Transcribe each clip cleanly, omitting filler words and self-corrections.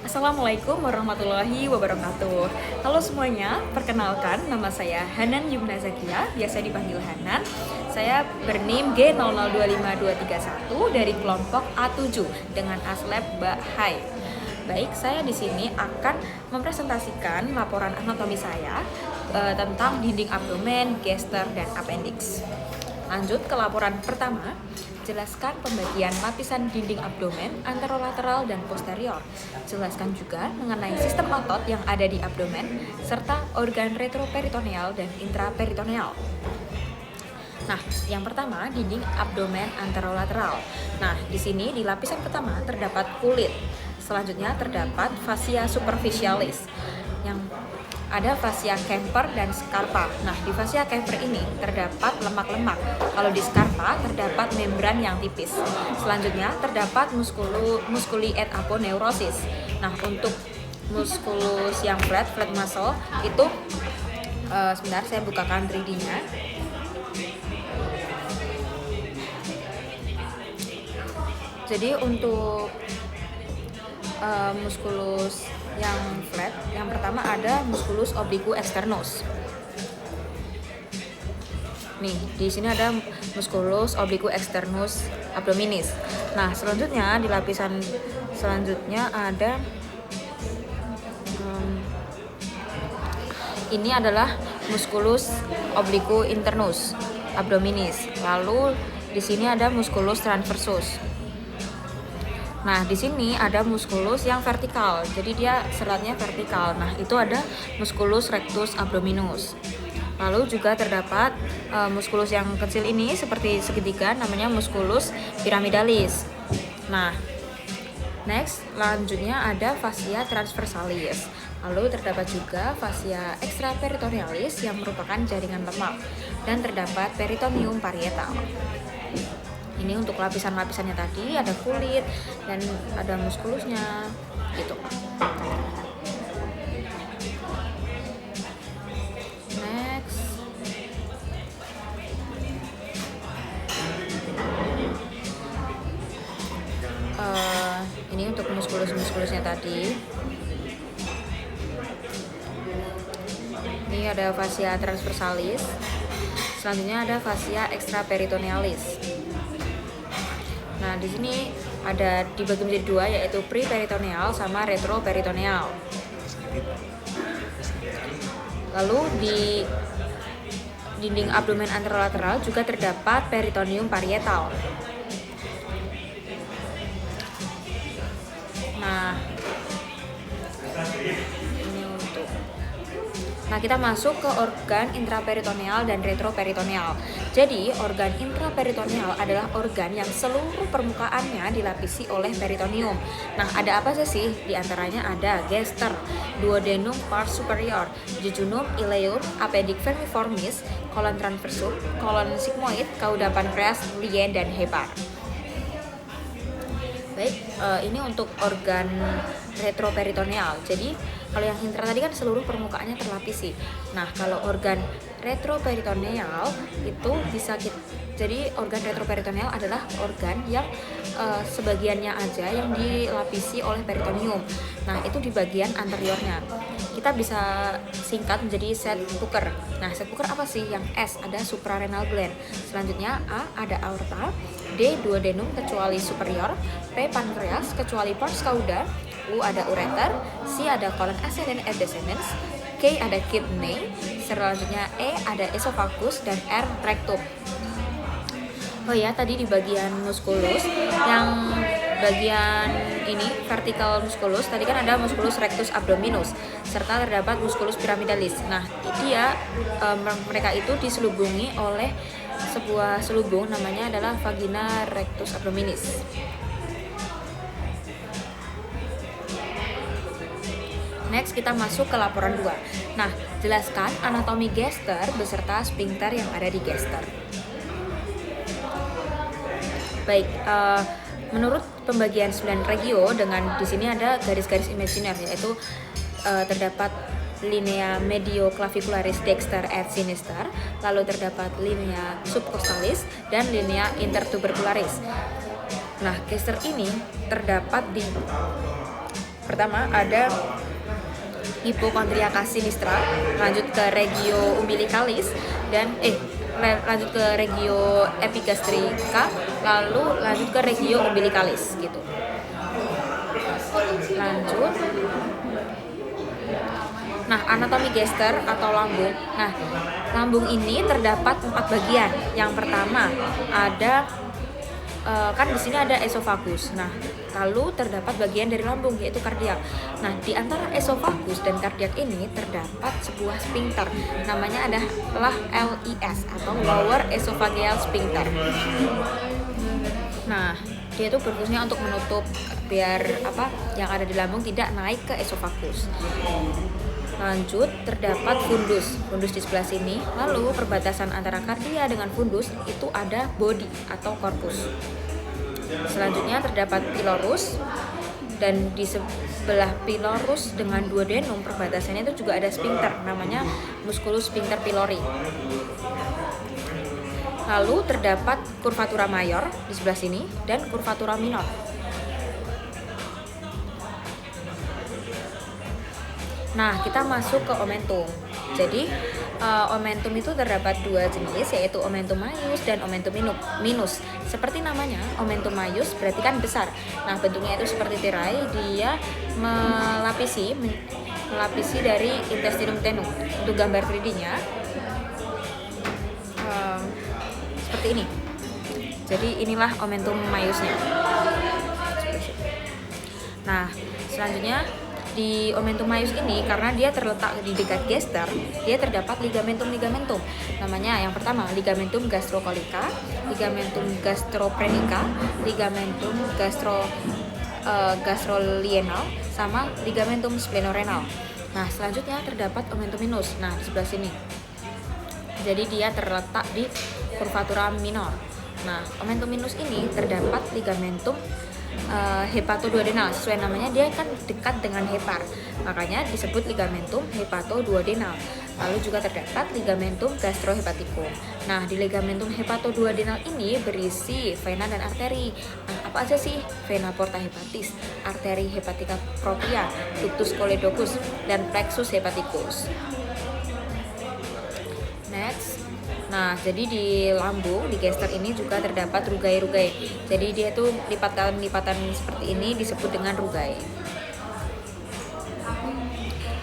Assalamualaikum warahmatullahi wabarakatuh. Halo semuanya, perkenalkan nama saya Hanan Yumna Zakia, biasa dipanggil Hanan. Saya bernim G002521 dari kelompok A7 dengan aslab Bahai. Baik, saya di sini akan mempresentasikan laporan anatomi saya tentang dinding abdomen, gester, dan appendix. Lanjut ke laporan pertama. Jelaskan pembagian lapisan dinding abdomen anterolateral dan posterior. Jelaskan juga mengenai sistem otot yang ada di abdomen serta organ retroperitoneal dan intraperitoneal. Nah, yang pertama dinding abdomen anterolateral. Nah, di sini di lapisan pertama terdapat kulit. Selanjutnya terdapat fascia superficialis. Yang ada fascia Kemper dan scarpa. Nah, di fascia Kemper ini terdapat lemak-lemak. Kalau di scarpa terdapat membran yang tipis. Selanjutnya terdapat musculi et aponeurosis. Nah, untuk musculus yang flat muscle itu sebentar saya bukakan 3D-nya. Jadi untuk musculus yang flat, yang pertama ada musculus oblique externus. Nih, di sini ada musculus oblique externus abdominis. Nah, selanjutnya di lapisan selanjutnya ada ini adalah musculus oblique internus abdominis. Lalu di sini ada musculus transversus. Nah, di sini ada musculus yang vertikal, jadi dia seratnya vertikal. Nah, itu ada musculus rectus abdominus. Lalu juga terdapat musculus yang kecil ini seperti segitiga, namanya musculus pyramidalis. Nah, next, lanjutnya ada fascia transversalis. Lalu terdapat juga fascia extraperitonealis yang merupakan jaringan lemak. Dan terdapat peritoneum parietal. Ini untuk lapisan-lapisannya tadi, ada kulit dan ada muskulusnya gitu. Next, ini untuk muskulusnya tadi. Ini ada fascia transversalis. Selanjutnya ada fascia extraperitonealis. Nah, di sini ada dibagi menjadi dua, yaitu preperitoneal sama retroperitoneal. Lalu di dinding abdomen anterolateral juga terdapat peritoneum parietal. Nah, kita masuk ke organ intraperitoneal dan retroperitoneal. Jadi, organ intraperitoneal adalah organ yang seluruh permukaannya dilapisi oleh peritoneum. Nah, ada apa sih? Di antaranya ada gester, duodenum pars superior, jejunum, ileum, appendix vermiformis, colon transversum, colon sigmoid, cauda pancreas, lien, dan hepar. Baik, ini untuk organ retroperitoneal. Jadi kalau yang intra tadi kan seluruh permukaannya terlapisi. Nah, kalau organ retroperitoneal itu jadi organ retroperitoneal adalah organ yang sebagiannya aja yang dilapisi oleh peritoneum. Nah, itu di bagian anteriornya. Kita bisa singkat menjadi set Pucker. Nah, set Pucker apa sih? Yang S ada suprarenal gland. Selanjutnya A ada aorta, D duodenum kecuali superior, P pankreas kecuali pars cauda, U ada ureter, C ada colon ascendens et descendens, K ada kidney, selanjutnya E ada esophagus, dan R rectum. Oh ya, tadi di bagian musculus, yang bagian ini vertikal musculus, tadi kan ada musculus rectus abdominus, serta terdapat musculus pyramidalis. Nah, mereka itu diselubungi oleh sebuah selubung, namanya adalah vagina rectus abdominis. Next, kita masuk ke laporan 2. Nah, jelaskan anatomi gester beserta sphincter yang ada di gester. Baik, menurut pembagian 9 regio, dengan di sini ada garis-garis imajiner, yaitu terdapat linea medioclavicularis dexter et sinister, lalu terdapat linea subcostalis dan linea intertubercularis. Nah, gester ini terdapat di Pertama ada Hypochondriaca sinistra, lanjut ke regio umbilicalis dan lanjut ke regio epigastrica, lalu lanjut ke regio umbilicalis gitu. Lanjut. Nah, anatomi gester atau lambung. Nah, lambung ini terdapat 4 bagian. Yang pertama ada kan di sini ada esofagus. Nah, lalu terdapat bagian dari lambung yaitu kardiak. Nah, di antara esofagus dan kardiak ini terdapat sebuah sphincter. Namanya adalah LES atau lower esophageal sphincter. Nah, dia itu berfungsinya untuk menutup biar yang ada di lambung tidak naik ke esofagus. Lanjut, terdapat fundus di sebelah sini. Lalu perbatasan antara kardia dengan fundus itu ada body atau korpus. Selanjutnya terdapat pilorus, dan di sebelah pilorus dengan duodenum perbatasannya itu juga ada sphincter, namanya musculus sphincter pylori. Lalu terdapat curvatura mayor di sebelah sini dan curvatura minor. Nah, kita masuk ke omentum. Jadi, omentum itu terdapat 2 jenis, yaitu omentum maius dan omentum minus. Seperti namanya, omentum maius berarti kan besar. Nah, bentuknya itu seperti tirai, dia melapisi dari intestinum tenum. Untuk gambar 3D-nya seperti ini. Jadi, inilah omentum maiusnya. Nah, selanjutnya di omentum maius ini, karena dia terletak di dekat gester, dia terdapat ligamentum. Namanya yang pertama ligamentum gastrocolica, ligamentum gastroprenica, ligamentum gastrolienal, sama ligamentum splenorenal. Nah, selanjutnya terdapat omentum minus. Nah, di sebelah sini. Jadi dia terletak di curvatura minor. Nah, omentum minus ini terdapat ligamentum hepatoduodenal. Sesuai namanya, dia kan dekat dengan hepar, makanya disebut ligamentum hepatoduodenal. Lalu juga terdapat ligamentum gastrohepaticum. Nah, di ligamentum hepatoduodenal ini berisi vena dan arteri. Nah, apa aja sih? Vena porta hepatis, arteri hepatica propria, ductus choledocus, dan plexus hepaticus. Next. Nah, jadi di lambung, di gester ini juga terdapat rugae. Jadi dia tuh lipatan-lipatan seperti ini disebut dengan rugae.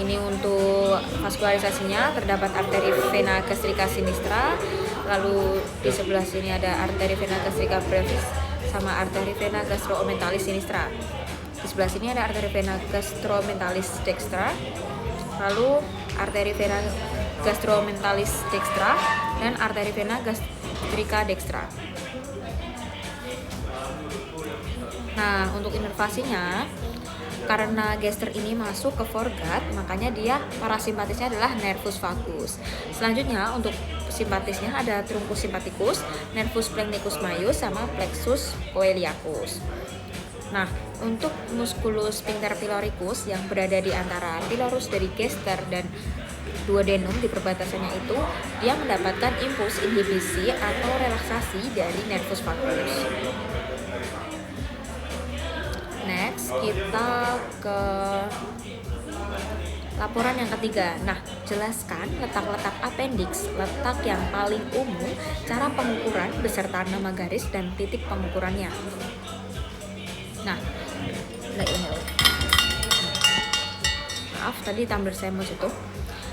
Ini untuk vaskularisasinya terdapat arteri vena gastrica sinistra, lalu di sebelah sini ada arteri vena gastrica brevis sama arteri vena gastromentalis sinistra. Di sebelah sini ada arteri vena gastromentalis dextra, lalu arteri vena gastromentalis dextra dan arteri vena gastrica dextra. Nah, untuk inervasinya, karena gester ini masuk ke foregut, makanya dia parasimpatisnya adalah nervus vagus. Selanjutnya untuk simpatisnya ada truncus sympathicus, nervus spleniccus maius, sama plexus coeliacus. Nah, untuk musculus sphincter pyloricus yang berada di antara pilorus dari gester dan duodenum di perbatasannya itu, dia mendapatkan impuls inhibisi atau relaksasi dari nervus vagus. Next, kita ke laporan yang ketiga. Nah, jelaskan letak-letak appendix, letak yang paling umum, cara pengukuran beserta nama garis dan titik pengukurannya. Nah, maaf tadi tumbler saya mau jatuh.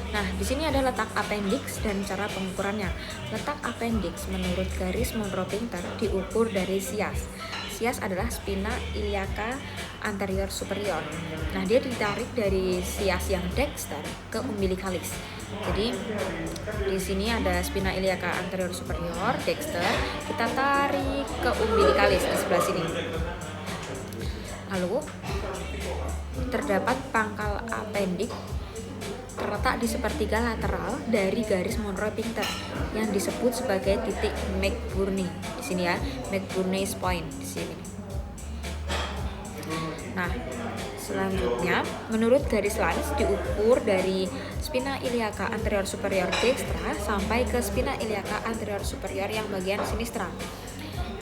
Nah, di sini ada letak appendix dan cara pengukurannya. Letak appendix menurut garis Monro Pinter diukur dari sias. Sias adalah spina iliaca anterior superior. Nah, dia ditarik dari sias yang dexter ke umbilicalis. Jadi di sini ada spina iliaca anterior superior dexter, kita tarik ke umbilicalis di sebelah sini. Lalu terdapat pangkal appendix terletak di sepertiga lateral dari garis Monro Pinter yang disebut sebagai titik McBurney. Di sini ya, McBurney's point di sini. Nah, selanjutnya menurut garis lines diukur dari spina iliaca anterior superior dextra sampai ke spina iliaca anterior superior yang bagian sinistra.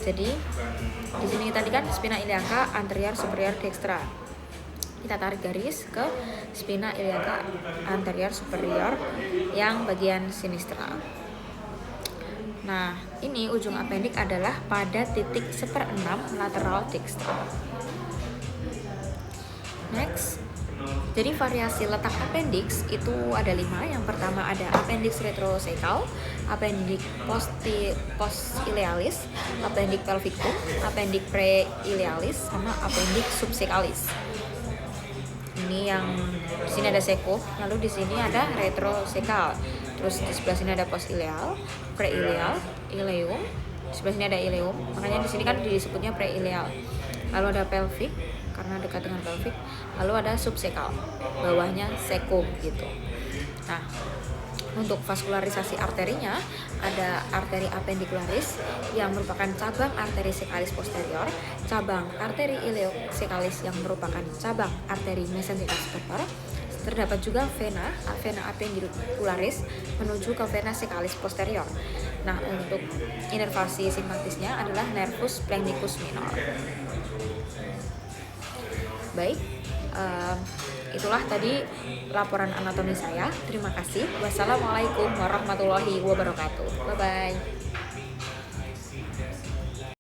Jadi di sini tadi kan spina iliaca anterior superior dextra. kita tarik garis ke spina iliaca anterior superior yang bagian sinistra. Nah, ini ujung apendik adalah pada titik 1/6 lateral dextral. Next, jadi variasi letak appendix itu ada 5. Yang pertama ada appendix retrosacral, appendix post-ilialis, appendix pelvicum, appendix pre-ilialis, sama appendix subsacralis. Ini yang di sini ada seko, lalu di sini ada retrosacral. Terus di sebelah sini ada post-ilial, pre-ilial, ileum. Di sebelah sini ada ileum, makanya di sini kan disebutnya pre-ilial. Lalu ada pelvic karena dekat dengan pelvic. Lalu ada subsacral, bawahnya seko gitu. Nah, untuk vaskularisasi arterinya ada arteri appendicularis yang merupakan cabang arteri sacralis posterior, cabang arteri iliosacralis yang merupakan cabang arteri mesenteric superior. Terdapat juga vena appendicularis menuju ke vena sacralis posterior. Nah, untuk inervasi simpatisnya adalah nervus spleniccus minor. Baik, itulah tadi laporan anatomi saya. Terima kasih. Wassalamualaikum warahmatullahi wabarakatuh. Bye-bye.